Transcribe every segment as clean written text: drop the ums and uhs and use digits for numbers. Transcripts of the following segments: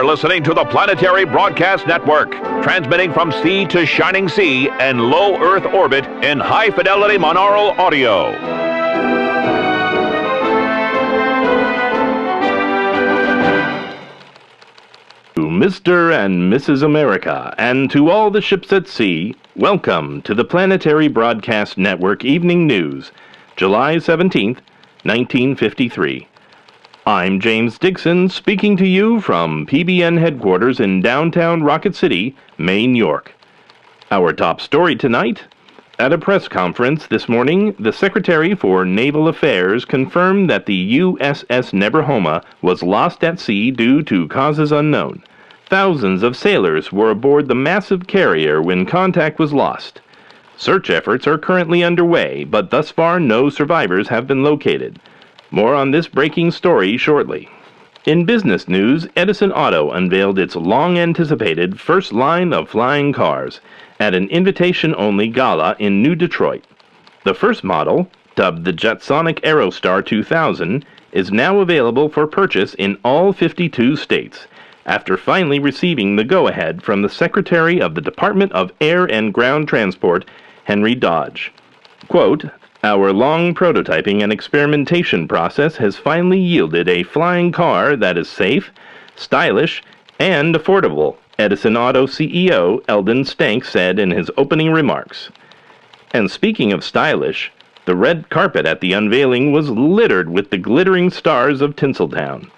listening to the Planetary Broadcast Network, transmitting from sea to shining sea and low Earth orbit in high-fidelity monaural audio. To Mr. and Mrs. America, and to all the ships at sea, welcome to the Planetary Broadcast Network Evening News, July 17th, 1953. I'm James Dixon, speaking to you from PBN headquarters in downtown Rocket City, Maine, York. Our top story tonight: at a press conference this morning, the Secretary for Naval Affairs confirmed that the USS Nebrahoma was lost at sea due to causes unknown. Thousands of sailors were aboard the massive carrier when contact was lost. Search efforts are currently underway, but thus far no survivors have been located. More on this breaking story shortly. In business news, Edison Auto unveiled its long-anticipated first line of flying cars at an invitation-only gala in New Detroit. The first model, dubbed the Jetsonic Aerostar 2000, is now available for purchase in all 52 states, after finally receiving the go-ahead from the Secretary of the Department of Air and Ground Transport, Henry Dodge. Quote, "Our long prototyping and experimentation process has finally yielded a flying car that is safe, stylish, and affordable," Edison Auto CEO Eldon Stank said in his opening remarks. And speaking of stylish, the red carpet at the unveiling was littered with the glittering stars of Tinseltown.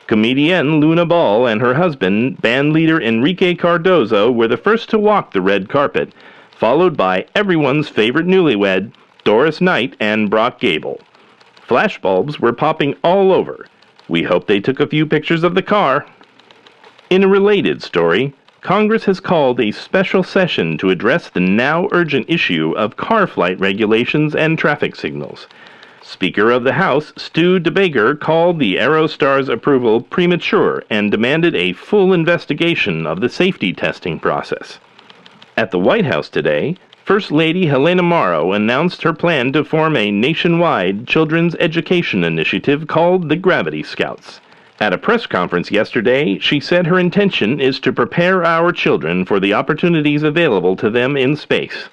Comedienne Luna Ball and her husband, bandleader Enrique Cardozo, were the first to walk the red carpet, followed by everyone's favorite newlywed, Doris Knight and Brock Gable. Flashbulbs were popping all over. We hope they took a few pictures of the car. In a related story, Congress has called a special session to address the now urgent issue of car flight regulations and traffic signals. Speaker of the House, Stu DeBaker, called the Aerostar's approval premature and demanded a full investigation of the safety testing process. At the White House today, First Lady Helena Morrow announced her plan to form a nationwide children's education initiative called the Gravity Scouts. At a press conference yesterday, she said her intention is to prepare our children for the opportunities available to them in space.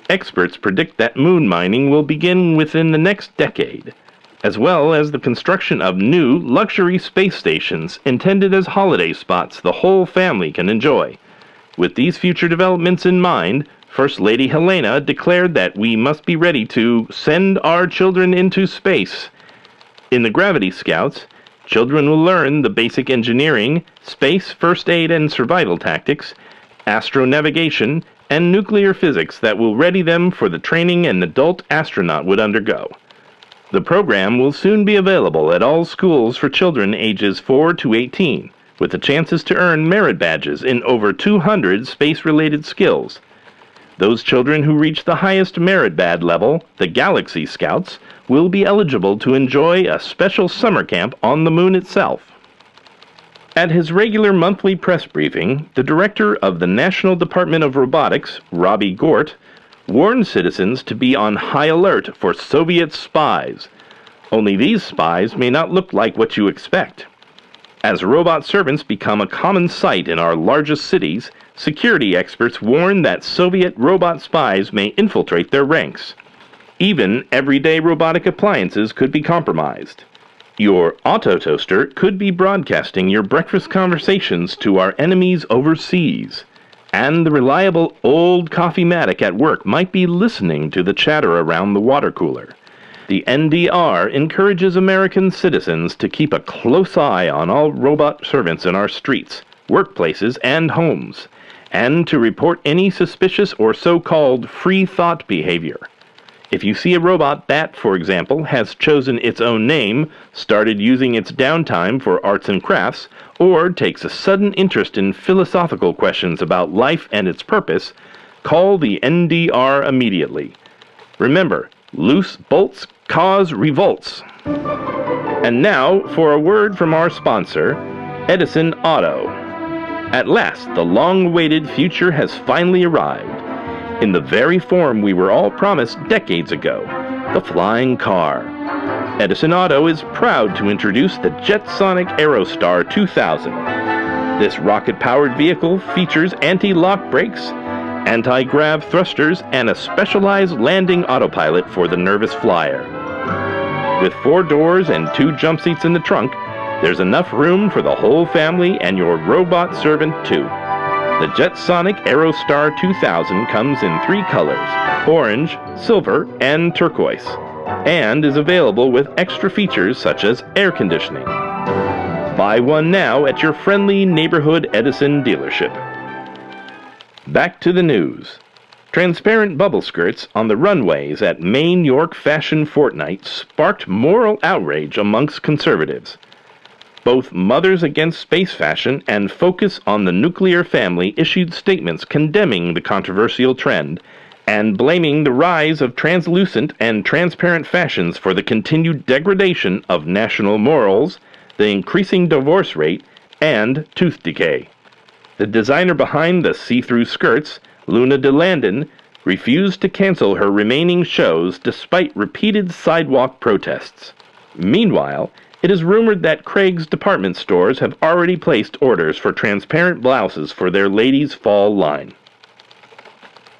Experts predict that moon mining will begin within the next decade, as well as the construction of new luxury space stations intended as holiday spots the whole family can enjoy. With these future developments in mind, First Lady Helena declared that we must be ready to send our children into space. In the Gravity Scouts, children will learn the basic engineering, space first aid and survival tactics, astronavigation, and nuclear physics that will ready them for the training an adult astronaut would undergo. The program will soon be available at all schools for children ages 4 to 18, with the chances to earn merit badges in over 200 space-related skills. Those children who reach the highest merit badge level, the Galaxy Scouts, will be eligible to enjoy a special summer camp on the moon itself. At his regular monthly press briefing, the director of the National Department of Robotics, Robbie Gort, warned citizens to be on high alert for Soviet spies. Only these spies may not look like what you expect. As robot servants become a common sight in our largest cities, security experts warn that Soviet robot spies may infiltrate their ranks. Even everyday robotic appliances could be compromised. Your auto toaster could be broadcasting your breakfast conversations to our enemies overseas. And the reliable old coffee-matic at work might be listening to the chatter around the water cooler. The NDR encourages American citizens to keep a close eye on all robot servants in our streets, workplaces, and homes, and to report any suspicious or so-called free thought behavior. If you see a robot that, for example, has chosen its own name, started using its downtime for arts and crafts, or takes a sudden interest in philosophical questions about life and its purpose, call the NDR immediately. Remember, loose bolts cause revolts. And now for a word from our sponsor, Edison Auto. At last, the long-awaited future has finally arrived, in the very form we were all promised decades ago, the flying car. Edison Auto is proud to introduce the Jetsonic Aerostar 2000. This rocket-powered vehicle features anti-lock brakes, anti-grav thrusters, and a specialized landing autopilot for the nervous flyer. With 4 doors and 2 jump seats in the trunk, there's enough room for the whole family and your robot servant too. The Jetsonic Aerostar 2000 comes in 3 colors, orange, silver, and turquoise, and is available with extra features such as air conditioning. Buy one now at your friendly neighborhood Edison dealership. Back to the news. Transparent bubble skirts on the runways at Main York Fashion Fortnight sparked moral outrage amongst conservatives. Both Mothers Against Space Fashion and Focus on the Nuclear Family issued statements condemning the controversial trend and blaming the rise of translucent and transparent fashions for the continued degradation of national morals, the increasing divorce rate, and tooth decay. The designer behind the see-through skirts, Luna DeLandon, refused to cancel her remaining shows despite repeated sidewalk protests. Meanwhile, it is rumored that Craig's department stores have already placed orders for transparent blouses for their ladies' fall line.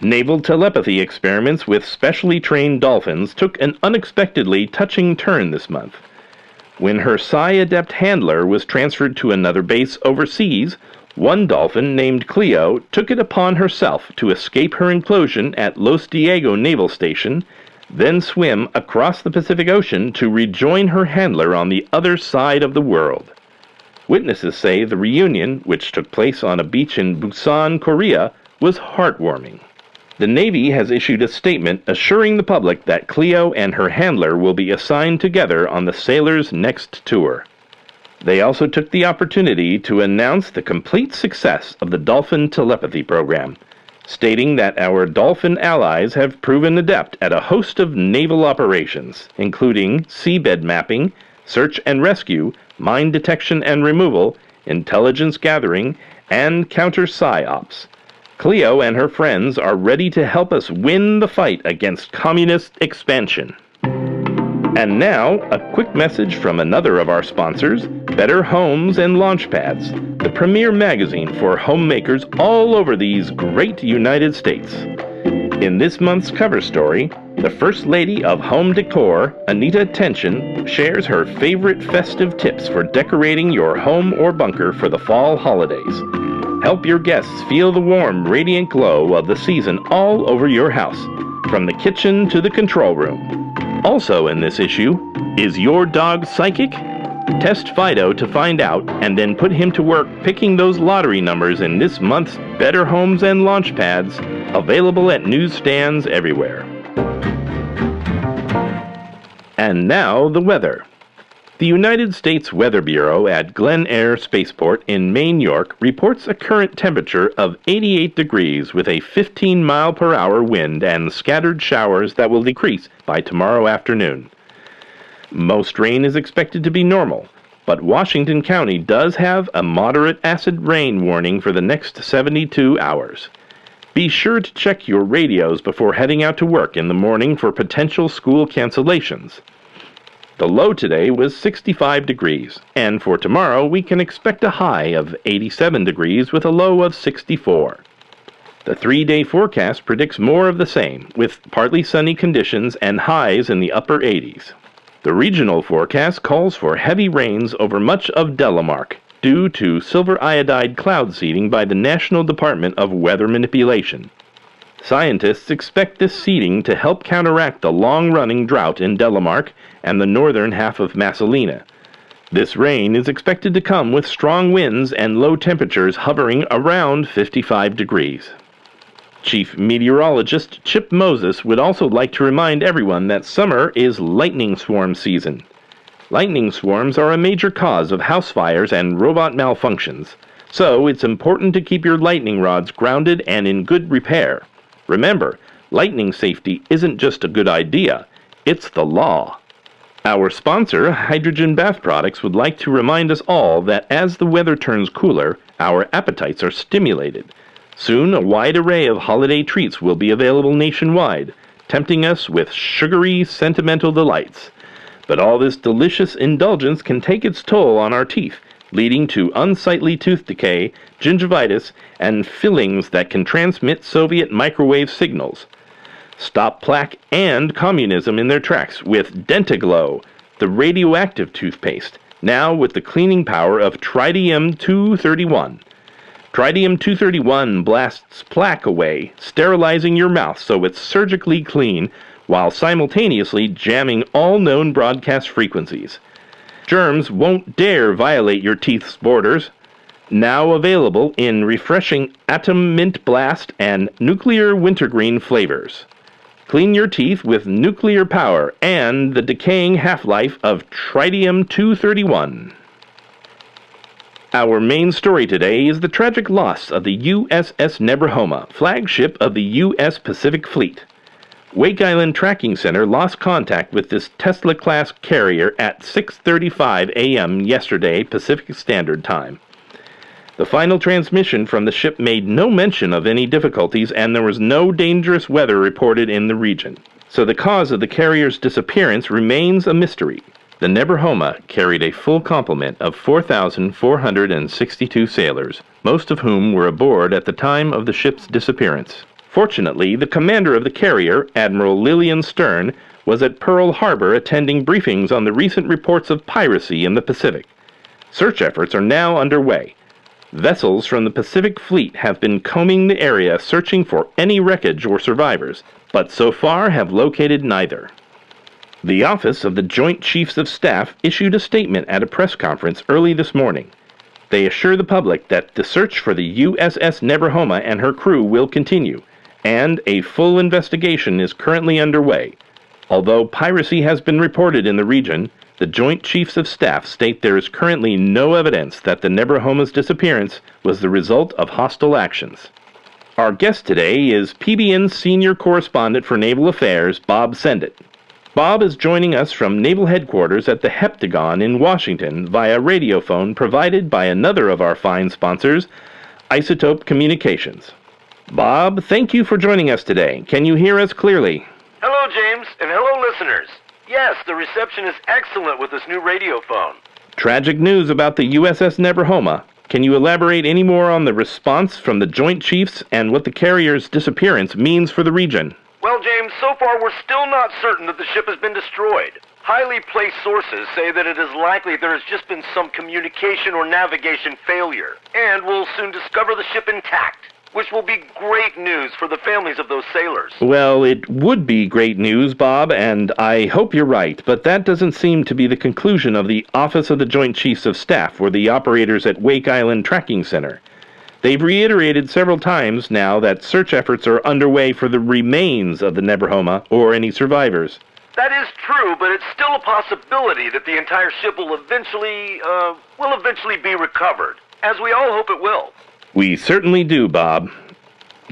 Naval telepathy experiments with specially trained dolphins took an unexpectedly touching turn this month. When her psi-adept handler was transferred to another base overseas, one dolphin named Cleo took it upon herself to escape her enclosure at Los Diego Naval Station, then swim across the Pacific Ocean to rejoin her handler on the other side of the world. Witnesses say the reunion, which took place on a beach in Busan, Korea, was heartwarming. The Navy has issued a statement assuring the public that Cleo and her handler will be assigned together on the sailor's next tour. They also took the opportunity to announce the complete success of the Dolphin Telepathy Program, stating that our dolphin allies have proven adept at a host of naval operations, including seabed mapping, search and rescue, mine detection and removal, intelligence gathering, and counter-psyops. Cleo and her friends are ready to help us win the fight against communist expansion. And now, a quick message from another of our sponsors, Better Homes and Launchpads, the premier magazine for homemakers all over these great United States. In this month's cover story, the First Lady of Home Decor, Anita Tension, shares her favorite festive tips for decorating your home or bunker for the fall holidays. Help your guests feel the warm, radiant glow of the season all over your house, from the kitchen to the control room. Also in this issue, is your dog psychic? Test Fido to find out, and then put him to work picking those lottery numbers in this month's Better Homes and Launchpads, available at newsstands everywhere. And now the weather. The United States Weather Bureau at Glen Air Spaceport in Main York reports a current temperature of 88 degrees with a 15-mile-per-hour wind and scattered showers that will decrease by tomorrow afternoon. Most rain is expected to be normal, but Washington County does have a moderate acid rain warning for the next 72 hours. Be sure to check your radios before heading out to work in the morning for potential school cancellations. The low today was 65 degrees, and for tomorrow we can expect a high of 87 degrees with a low of 64. The 3-day forecast predicts more of the same, with partly sunny conditions and highs in the upper 80s. The regional forecast calls for heavy rains over much of Delamark, due to silver iodide cloud seeding by the National Department of Weather Manipulation. Scientists expect this seeding to help counteract the long-running drought in Delamark and the northern half of Massalina. This rain is expected to come with strong winds and low temperatures hovering around 55 degrees. Chief Meteorologist Chip Moses would also like to remind everyone that summer is lightning swarm season. Lightning swarms are a major cause of house fires and robot malfunctions, so it's important to keep your lightning rods grounded and in good repair. Remember, lightning safety isn't just a good idea, it's the law. Our sponsor, Hydrogen Bath Products, would like to remind us all that as the weather turns cooler, our appetites are stimulated. Soon, a wide array of holiday treats will be available nationwide, tempting us with sugary, sentimental delights. But all this delicious indulgence can take its toll on our teeth, leading to unsightly tooth decay, gingivitis, and fillings that can transmit Soviet microwave signals. Stop plaque and communism in their tracks with Dentiglow, the radioactive toothpaste, now with the cleaning power of Tritium-231. Tritium-231 blasts plaque away, sterilizing your mouth so it's surgically clean while simultaneously jamming all known broadcast frequencies. Germs won't dare violate your teeth's borders. Now available in refreshing Atom Mint Blast and Nuclear Wintergreen flavors. Clean your teeth with nuclear power and the decaying half-life of Tritium-231. Our main story today is the tragic loss of the USS Nebrahoma, flagship of the U.S. Pacific Fleet. Wake Island Tracking Center lost contact with this Tesla-class carrier at 6:35 a.m. yesterday Pacific Standard Time. The final transmission from the ship made no mention of any difficulties, and there was no dangerous weather reported in the region. So the cause of the carrier's disappearance remains a mystery. The Nebrahoma carried a full complement of 4,462 sailors, most of whom were aboard at the time of the ship's disappearance. Fortunately, the commander of the carrier, Admiral Lillian Stern, was at Pearl Harbor attending briefings on the recent reports of piracy in the Pacific. Search efforts are now underway. Vessels from the Pacific Fleet have been combing the area searching for any wreckage or survivors, but so far have located neither. The Office of the Joint Chiefs of Staff issued a statement at a press conference early this morning. They assure the public that the search for the USS Nebrahoma and her crew will continue, and a full investigation is currently underway. Although piracy has been reported in the region, the Joint Chiefs of Staff state there is currently no evidence that the Nebrahoma's disappearance was the result of hostile actions. Our guest today is PBN's Senior Correspondent for Naval Affairs, Bob Sendit. Bob is joining us from Naval Headquarters at the Heptagon in Washington via radiophone provided by another of our fine sponsors, Isotope Communications. Bob, thank you for joining us today. Can you hear us clearly? Hello, James, and hello, listeners. Yes, the reception is excellent with this new radiophone. Tragic news about the USS Nebrahoma. Can you elaborate any more on the response from the Joint Chiefs and what the carrier's disappearance means for the region? Well, James, so far we're still not certain that the ship has been destroyed. Highly placed sources say that it is likely there has just been some communication or navigation failure, and we'll soon discover the ship intact, which will be great news for the families of those sailors. Well, it would be great news, Bob, and I hope you're right, but that doesn't seem to be the conclusion of the Office of the Joint Chiefs of Staff or the operators at Wake Island Tracking Center. They've reiterated several times now that search efforts are underway for the remains of the Nebrahoma or any survivors. That is true, but it's still a possibility that the entire ship will eventually be recovered, as we all hope it will. We certainly do, Bob.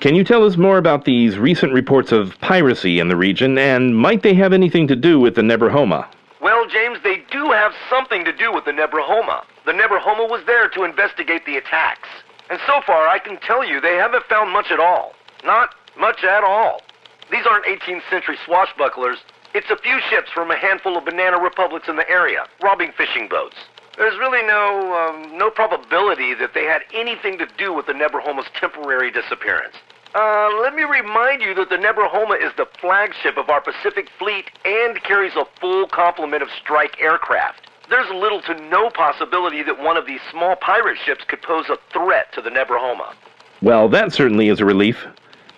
Can you tell us more about these recent reports of piracy in the region, and might they have anything to do with the Nebrahoma? Well, James, they do have something to do with the Nebrahoma. The Nebrahoma was there to investigate the attacks. And so far, I can tell you they haven't found much at all. Not much at all. These aren't 18th century swashbucklers. It's a few ships from a handful of banana republics in the area, robbing fishing boats. There's really no probability that they had anything to do with the Nebrahoma's temporary disappearance. Let me remind you that the Nebrahoma is the flagship of our Pacific Fleet and carries a full complement of strike aircraft. There's little to no possibility that one of these small pirate ships could pose a threat to the Nebrahoma. Well, that certainly is a relief.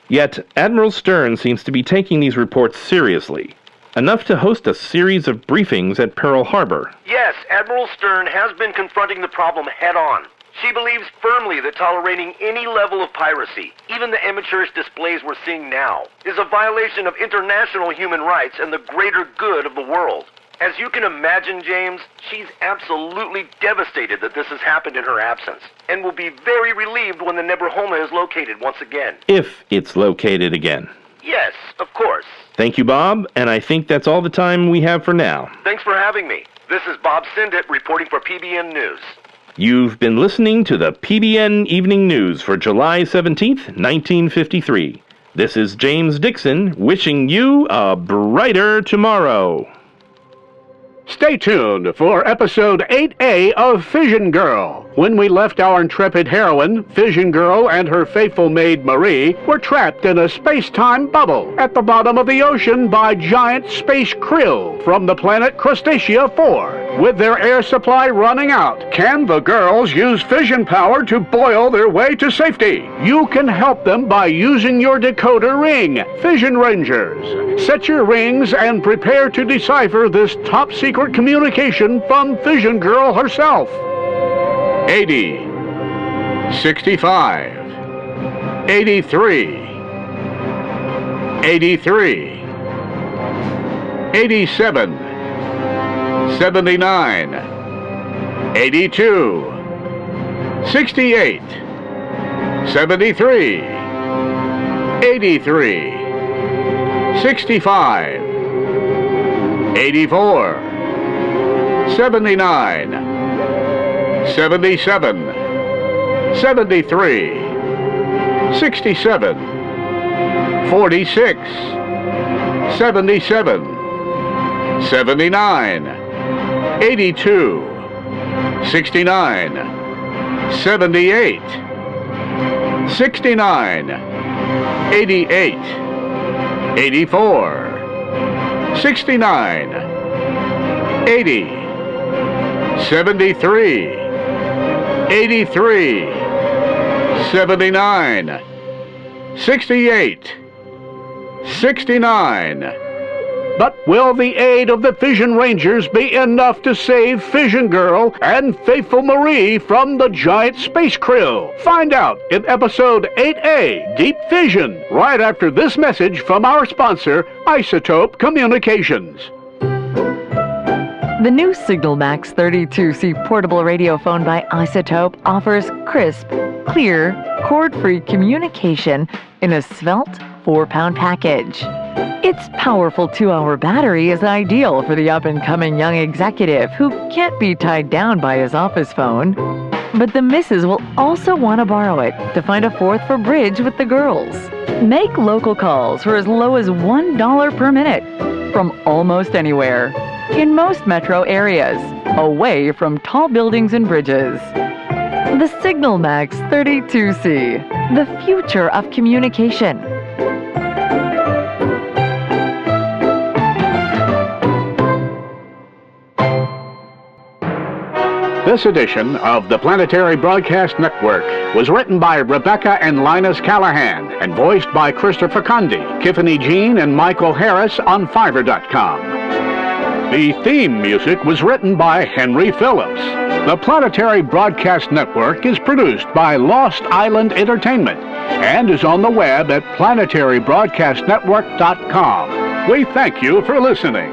Yet, Admiral Stern seems to be taking these reports seriously, enough to host a series of briefings at Pearl Harbor. Yes, Admiral Stern has been confronting the problem head-on. She believes firmly that tolerating any level of piracy, even the amateurish displays we're seeing now, is a violation of international human rights and the greater good of the world. As you can imagine, James, she's absolutely devastated that this has happened in her absence, and will be very relieved when the Nebrahoma is located once again. If it's located again. Yes, of course. Thank you, Bob, and I think that's all the time we have for now. Thanks for having me. This is Bob Sendit reporting for PBN News. You've been listening to the PBN Evening News for July 17th, 1953. This is James Dixon wishing you a brighter tomorrow. Stay tuned for episode 8A of Fission Girl. When we left our intrepid heroine, Fission Girl and her faithful maid Marie were trapped in a space-time bubble at the bottom of the ocean by giant space krill from the planet Crustacea 4. With their air supply running out, can the girls use fission power to boil their way to safety? You can help them by using your decoder ring, Fission Rangers. Set your rings and prepare to decipher this top-secret communication from Fission Girl herself. 80, 65, 83, 83, 87, 79, 82, 68, 73, 83, 65, 84, 79, 77, 73, 67, 46, 77, 79, 82, 69, 78, 69, 88, 84, 69, 80, 73, 83, 79, 68, 69. But will the aid of the Fission Rangers be enough to save Fission Girl and faithful Marie from the giant space krill? Find out in episode 8A, Deep Fission, right after this message from our sponsor, Isotope Communications. The new Signal Max 32C portable radio phone by Isotope offers crisp, clear, cord-free communication in a svelte 4-pound package. Its powerful 2-hour battery is ideal for the up-and-coming young executive who can't be tied down by his office phone. But the missus will also want to borrow it to find a fourth for bridge with the girls. Make local calls for as low as $1 per minute from almost anywhere in most metro areas, away from tall buildings and bridges. The Signal Max 32C, the future of communication. This edition of the Planetary Broadcast Network was written by Rebecca and Linus Callahan and voiced by Christopher Cundy, Tiffany Jean, and Michael Harris on Fiverr.com. The theme music was written by Henry Phillips. The Planetary Broadcast Network is produced by Lost Island Entertainment and is on the web at planetarybroadcastnetwork.com. We thank you for listening.